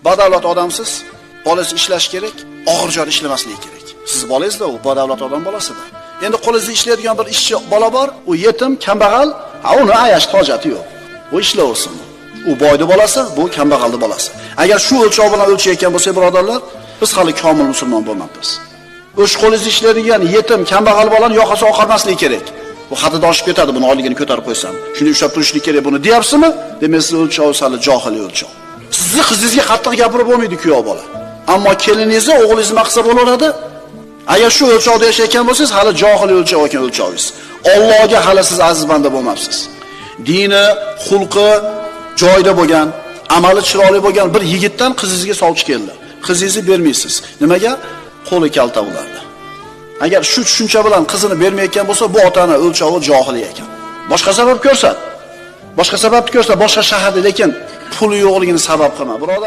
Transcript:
Badavlat odamsiz, bolasi ishlash kerak, og'ir joyda ishlamasligi kerak. Siz bolangizda u badavlat odam bolasida. Endi qo'lingizda ishlaydigan bir ishchi bola bor, u yetim, kambag'al, uni ayash hojati yo'q. U ishlaversin. U boyni bolasi, bu kambag'alning bolasi. Agar shu o'lchov bilan o'lchayotgan bo'lsak, birodarlar, biz hali komil musulmon bo'lmaymiz. O'sh qo'lingizda ishlaydigan yetim, kambag'al bolani yoqasi oqarmasligi kerak. Bu hadida oshib ketadi, buni oyligini ko'tarib qo'ysam. Shuni ushlab turishlik kerak buni deyapsizmi? Demak, siz o'lchov hali johiliy o'lchov. Sizni qizingizga qattiq gapirib bo'lmaydi kuyov bola. Ammo keliningizni o'g'lingiz maqsad bo'laveradi. Agar shu o'lchovda yashayotgan bo'lsangiz, hali johiliy o'lchov ekan o'lchovingiz. Allohga hali siz aziz banda bo'lmabsiz. Dini, xulqi joyida bo'lgan, amali chiroyli bo'lgan bir yigitdan qizingizga sovchi keldi. Qizingizni bermaysiz. Nimaga? Qo'li kalta ulardi. Agar shu tushuncha bilan qizini bermayotgan bo'lsa, bu otani o'lchovi johiliy ekan. Boshqa sabab ko'rsat. Boshqa sababni ko'rsat, boshqa shaharda, lekin puli yo'qligini sabab qilma, birodar.